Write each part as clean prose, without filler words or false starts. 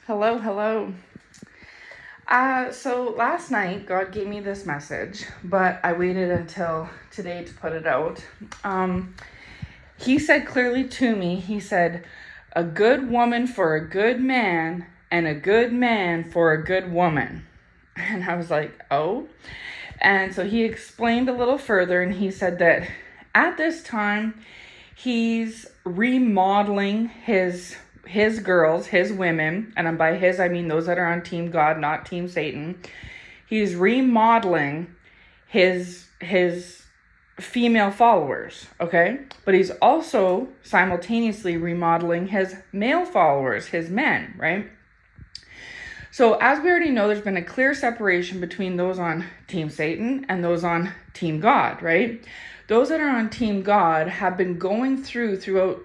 Hello. So last night, God gave me this message, but I waited until today to put it out. He said clearly to me, he said, a good woman for a good man and a good man for a good woman. And I was like, oh. And so he explained a little further, and he said that at this time, he's remodeling his girls, his women, and by his I mean those that are on Team God, not Team Satan. He's remodeling his female followers, okay? But he's also simultaneously remodeling his male followers, his men, right? So as we already know, there's been a clear separation between those on Team Satan and those on Team God, right? Those that are on Team God have been going throughout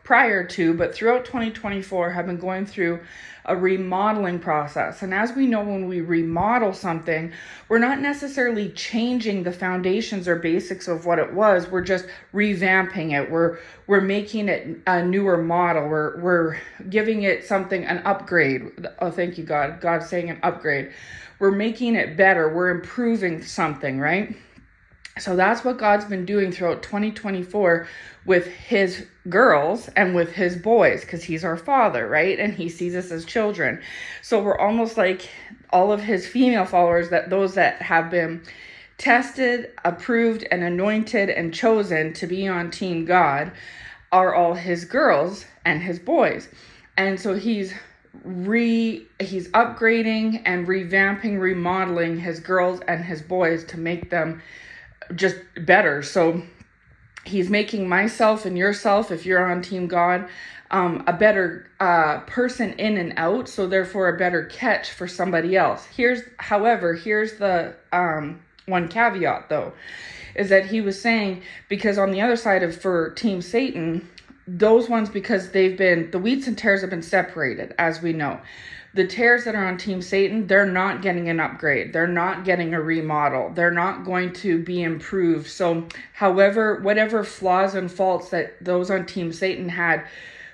2024 have been going through a remodeling process. And as we know, when we remodel something, we're not necessarily changing the foundations or basics of what it was. We're just revamping it. We're making it a newer model. We're giving it an upgrade. Oh, thank you, God. God's saying an upgrade. We're making it better. We're improving something, right? So that's what God's been doing throughout 2024 with his girls and with his boys, because he's our father, right? And he sees us as children. So we're almost like all of his female followers, that those that have been tested, approved, and anointed and chosen to be on Team God are all his girls and his boys. And so he's upgrading and revamping, remodeling his girls and his boys to make them just better. So he's making myself and yourself, if you're on Team God, a better person in and out, so therefore a better catch for somebody else. Here's the one caveat though, is that he was saying, because on the other side for Team Satan, those ones, because the wheats and tares have been separated, as we know. The tares that are on Team Satan, they're not getting an upgrade. They're not getting a remodel. They're not going to be improved. So whatever flaws and faults that those on Team Satan had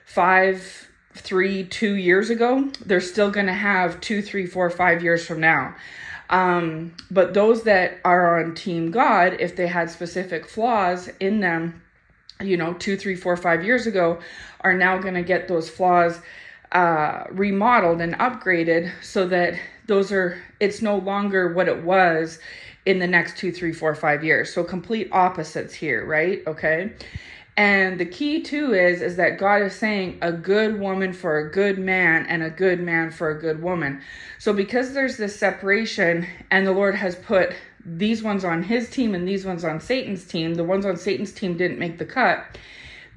5, 3, 2 years ago, they're still going to have 2, 3, 4, 5 years from now. But those that are on Team God, if they had specific flaws in them, 2, 3, 4, 5 years ago, are now going to get those flaws remodeled and upgraded, so that it's no longer what it was in the next 2, 3, 4, 5 years. So complete opposites here, right? Okay. And the key too is that God is saying a good woman for a good man and a good man for a good woman. So because there's this separation, and the Lord has put these ones on his team and these ones on Satan's team, the ones on Satan's team didn't make the cut.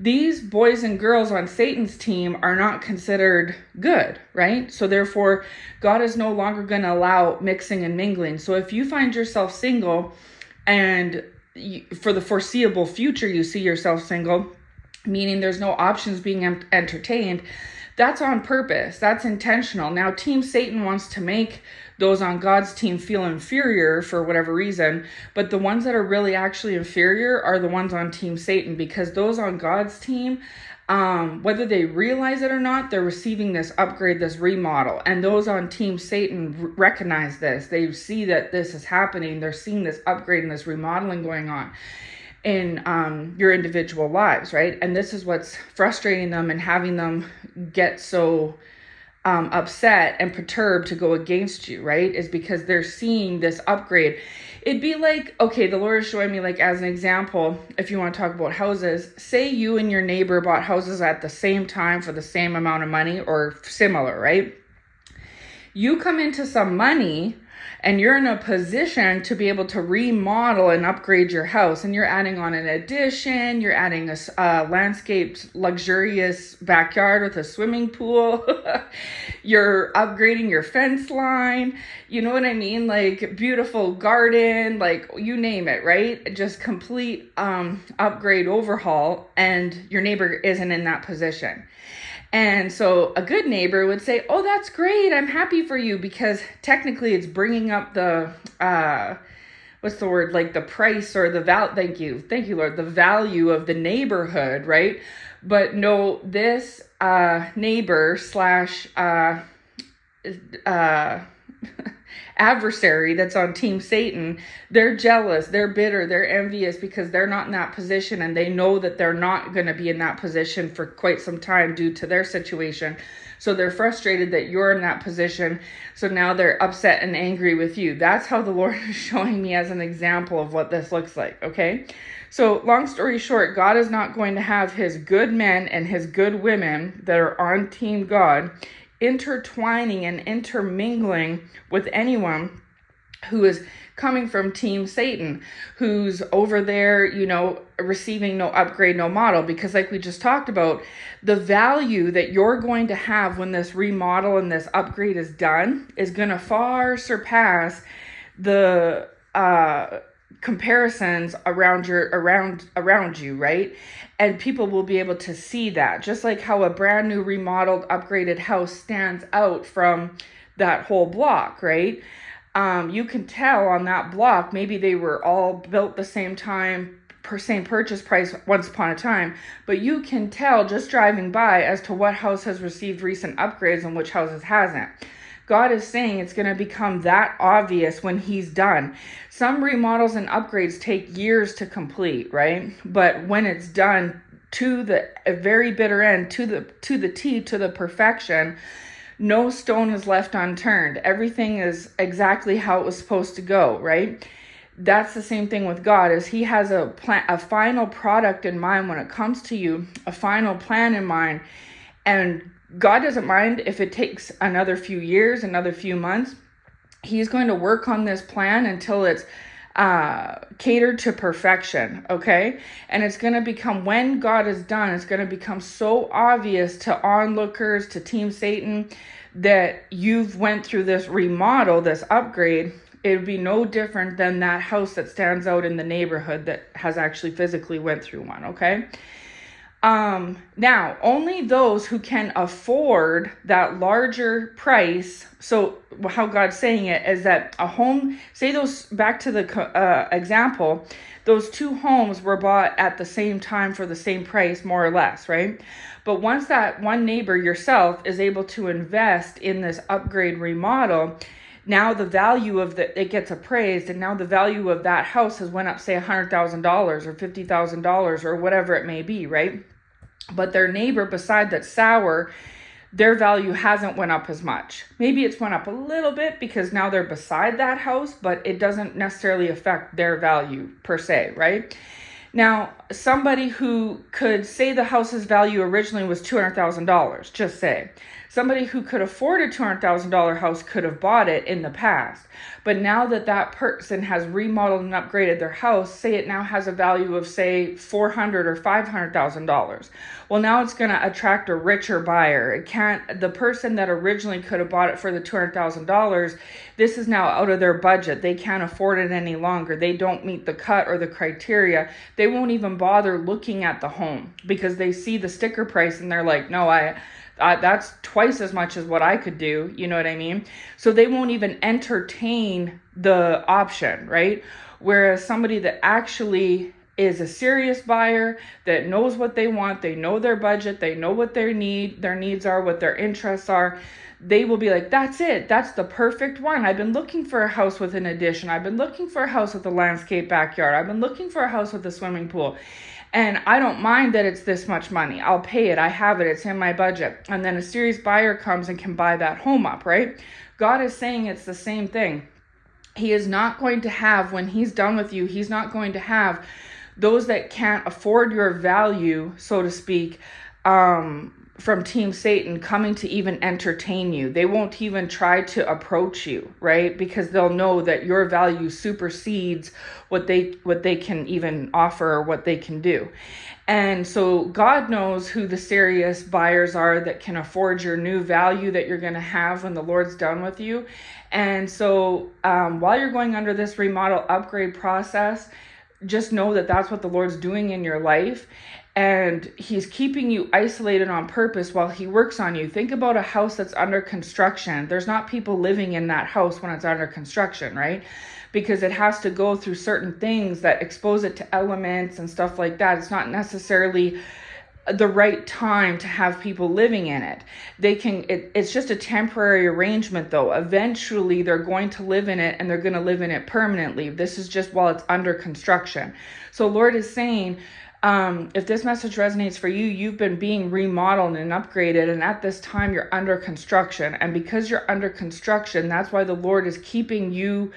These boys and girls on Satan's team are not considered good, right? So therefore, God is no longer going to allow mixing and mingling. So if you find yourself single, and for the foreseeable future you see yourself single, meaning there's no options being entertained, that's on purpose. That's intentional. Now, Team Satan wants to make those on God's team feel inferior for whatever reason, but the ones that are really actually inferior are the ones on Team Satan, because those on God's team, whether they realize it or not, they're receiving this upgrade, this remodel. And those on Team Satan recognize this. They see that this is happening. They're seeing this upgrade and this remodeling going on in your individual lives, right? And this is what's frustrating them and having them get so upset and perturbed to go against you, right? Is because they're seeing this upgrade. It'd be like, okay, the Lord is showing me, like, as an example, if you want to talk about houses, say you and your neighbor bought houses at the same time for the same amount of money or similar, right? You come into some money and you're in a position to be able to remodel and upgrade your house, and you're adding on an addition, you're adding a landscaped, luxurious backyard with a swimming pool, you're upgrading your fence line, you know what I mean? Like, beautiful garden, like, you name it, right? Just complete upgrade, overhaul, and your neighbor isn't in that position. And so a good neighbor would say, oh, that's great. I'm happy for you, because technically it's bringing up the, what's the word? Like the price or the value. Thank you, Lord. The value of the neighborhood, right? But no, this neighbor slash uh, adversary that's on Team Satan, they're jealous, they're bitter, they're envious because they're not in that position, and they know that they're not going to be in that position for quite some time due to their situation. So they're frustrated that you're in that position. So now they're upset and angry with you. That's how the Lord is showing me as an example of what this looks like, okay? So long story short, God is not going to have his good men and his good women that are on Team God intertwining and intermingling with anyone who is coming from Team Satan, who's over there, receiving no upgrade, no model. Because like we just talked about, the value that you're going to have when this remodel and this upgrade is done is going to far surpass the comparisons around you, right? And people will be able to see that, just like how a brand new remodeled upgraded house stands out from that whole block, right? You can tell on that block, maybe they were all built the same time, same purchase price once upon a time, but you can tell just driving by as to what house has received recent upgrades and which houses hasn't. God is saying it's going to become that obvious when he's done. Some remodels and upgrades take years to complete, right? But when it's done to the very bitter end, to the T, to the perfection, no stone is left unturned. Everything is exactly how it was supposed to go, right? That's the same thing with God, is he has a final product in mind when it comes to you, a final plan in mind. And God doesn't mind if it takes another few years, another few months. He's going to work on this plan until it's catered to perfection, okay? And it's going to become, when God is done, it's going to become so obvious to onlookers, to Team Satan, that you've went through this remodel, this upgrade. It would be no different than that house that stands out in the neighborhood that has actually physically went through one, okay? Now, only those who can afford that larger price. So how God's saying it is that a home, say those, back to the example, those two homes were bought at the same time for the same price, more or less, right? But once that one neighbor, yourself, is able to invest in this upgrade remodel, now the value of it gets appraised, and now the value of that house has went up, say $100,000 or $50,000 or whatever it may be, right? But their neighbor beside that sour, their value hasn't went up as much. Maybe it's went up a little bit because now they're beside that house, but it doesn't necessarily affect their value per se, right? Now, somebody who could say the house's value originally was $200,000, just say. Somebody who could afford a $200,000 house could have bought it in the past. But now that that person has remodeled and upgraded their house, say it now has a value of, say, $400,000 or $500,000. Well, now it's going to attract a richer buyer. The person that originally could have bought it for the $200,000, this is now out of their budget. They can't afford it any longer. They don't meet the cut or the criteria. They won't even bother looking at the home because they see the sticker price and they're like, no, that's twice as much as what I could do. You know what I mean? So they won't even entertain the option, right? Whereas somebody that actually is a serious buyer, that knows what they want, they know their budget, they know what their needs are, what their interests are, they will be like, that's it. That's the perfect one. I've been looking for a house with an addition. I've been looking for a house with a landscape backyard. I've been looking for a house with a swimming pool. And I don't mind that it's this much money. I'll pay it. I have it. It's in my budget. And then a serious buyer comes and can buy that home up, right? God is saying it's the same thing. He is not going to have, when he's done with you, he's not going to have those that can't afford your value, so to speak, from Team Satan coming to even entertain you. They won't even try to approach you, right? Because they'll know that your value supersedes what they can even offer or what they can do. And so God knows who the serious buyers are that can afford your new value that you're going to have when the Lord's done with you. And so while you're going under this remodel upgrade process, just know that that's what the Lord's doing in your life. And he's keeping you isolated on purpose while he works on you. Think about a house that's under construction. There's not people living in that house when it's under construction, right? Because it has to go through certain things that expose it to elements and stuff like that. It's not necessarily the right time to have people living in it. It's just a temporary arrangement though. Eventually they're going to live in it, and they're going to live in it permanently. This is just while it's under construction. So Lord is saying, if this message resonates for you, you've been being remodeled and upgraded, and at this time you're under construction. And because you're under construction, that's why the Lord is keeping you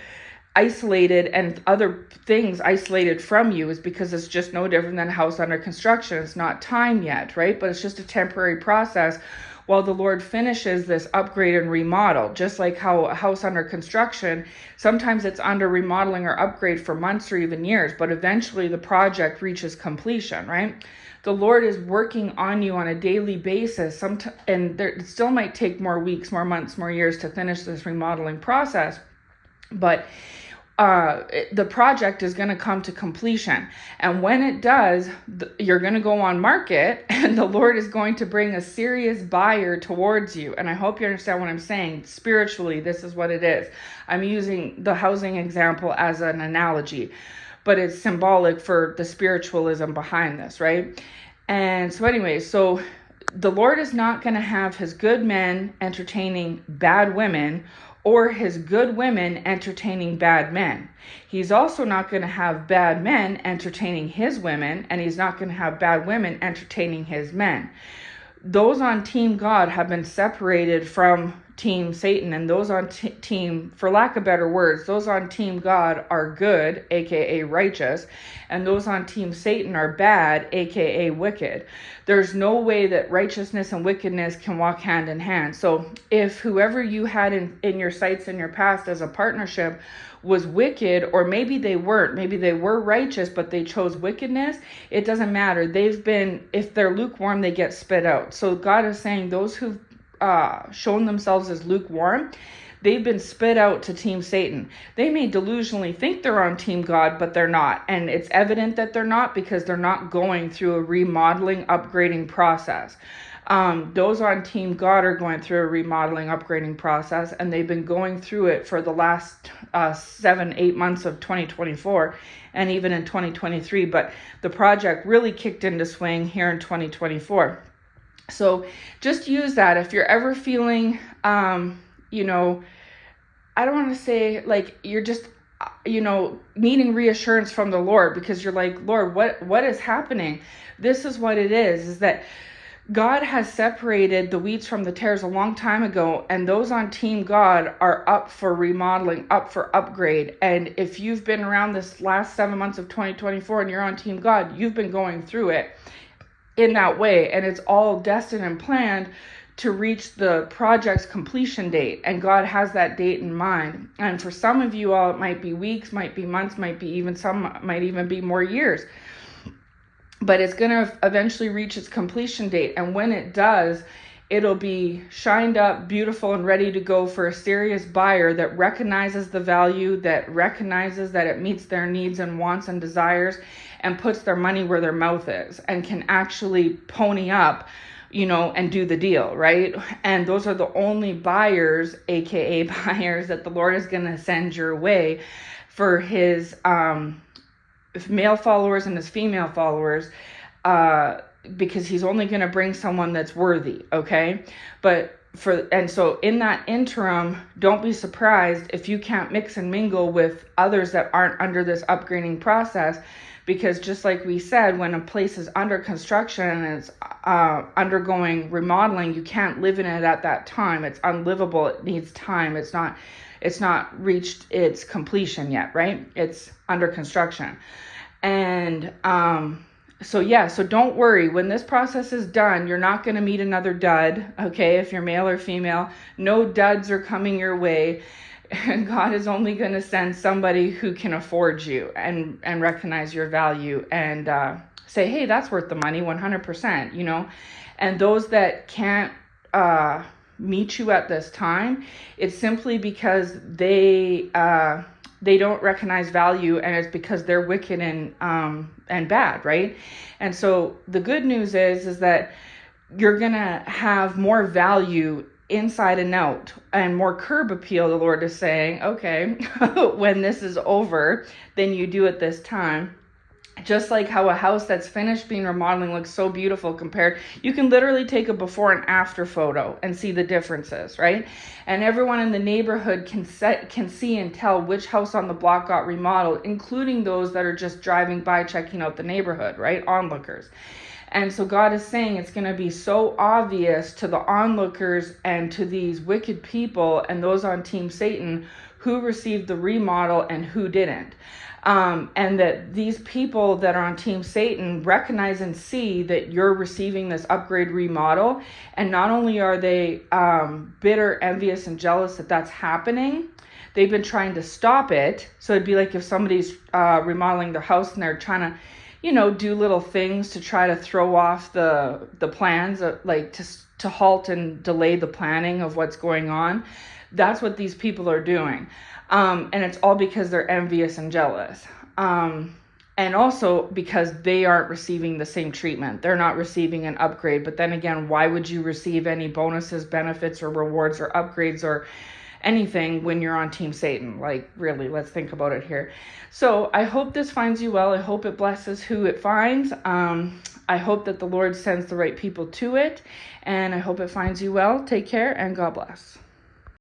isolated and other things isolated from you, is because it's just no different than a house under construction. It's not time yet, right? But it's just a temporary process while the Lord finishes this upgrade and remodel. Just like how a house under construction, sometimes it's under remodeling or upgrade for months or even years, but eventually the project reaches completion, right? The Lord is working on you on a daily basis, and it still might take more weeks, more months, more years to finish this remodeling process, but the project is going to come to completion. And when it does, you're going to go on market, and the Lord is going to bring a serious buyer towards you. And I hope you understand what I'm saying. Spiritually, this is what it is. I'm using the housing example as an analogy, but it's symbolic for the spiritualism behind this, right? And so anyway, so the Lord is not going to have his good men entertaining bad women, or his good women entertaining bad men. He's also not going to have bad men entertaining his women, and he's not going to have bad women entertaining his men. Those on Team God have been separated from Team Satan, and those on team, for lack of better words, those on Team God are good, aka righteous, and those on Team Satan are bad, aka wicked. There's no way that righteousness and wickedness can walk hand in hand. So if whoever you had in your sights in your past as a partnership was wicked, or maybe they weren't, maybe they were righteous, but they chose wickedness, it doesn't matter. If they're lukewarm, they get spit out. So God is saying those who've shown themselves as lukewarm, they've been spit out to Team Satan. They may delusionally think they're on Team God, but they're not. And it's evident that they're not, because they're not going through a remodeling, upgrading process. Those on Team God are going through a remodeling, upgrading process, and they've been going through it for the last 7-8 months of 2024, and even in 2023. But the project really kicked into swing here in 2024. So just use that. If you're ever feeling, I don't want to say like you're just, needing reassurance from the Lord, because you're like, Lord, what is happening? This is what it is that God has separated the weeds from the tares a long time ago, and those on Team God are up for remodeling, up for upgrade. And if you've been around this last 7 months of 2024 and you're on Team God, you've been going through it in that way, and it's all destined and planned to reach the project's completion date, and God has that date in mind. And for some of you all, it might be weeks, might be months, might even be more years, but it's going to eventually reach its completion date. And when it does, it'll be shined up, beautiful, and ready to go for a serious buyer that recognizes the value, that recognizes that it meets their needs and wants and desires, and puts their money where their mouth is, and can actually pony up, and do the deal, right? And those are the only buyers, aka buyers, that the Lord is going to send your way for his male followers and his female followers, because he's only going to bring someone that's worthy, okay? So in that interim, don't be surprised if you can't mix and mingle with others that aren't under this upgrading process, because just like we said, when a place is under construction and it's undergoing remodeling, you can't live in it at that time. It's unlivable. It needs time. It's not reached its completion yet, right? It's under construction. And so don't worry. When this process is done, you're not going to meet another dud, okay? If you're male or female, no duds are coming your way. And God is only going to send somebody who can afford you and recognize your value and say, hey, that's worth the money, 100%, And those that can't meet you at this time, it's simply because they don't recognize value, and it's because they're wicked and bad, right? And so the good news is that you're gonna have more value inside and out, and more curb appeal. The Lord is saying, okay, when this is over, then you do at this time. Just like how a house that's finished being remodeling looks so beautiful compared, you can literally take a before and after photo and see the differences, right? And everyone in the neighborhood can see and tell which house on the block got remodeled, including those that are just driving by checking out the neighborhood, right? Onlookers. And so God is saying it's going to be so obvious to the onlookers and to these wicked people and those on Team Satan who received the remodel and who didn't. And that these people that are on Team Satan recognize and see that you're receiving this upgrade remodel. And not only are they bitter, envious, and jealous that that's happening, they've been trying to stop it. So it'd be like if somebody's remodeling their house and they're trying to, do little things to try to throw off the plans, like to halt and delay the planning of what's going on. That's what these people are doing. And it's all because they're envious and jealous. And also because they aren't receiving the same treatment. They're not receiving an upgrade. But then again, why would you receive any bonuses, benefits, or rewards, or upgrades, or anything when you're on Team Satan? Like, really, let's think about it here. So I hope this finds you well. I hope it blesses who it finds. I hope that the Lord sends the right people to it. And I hope it finds you well. Take care and God bless.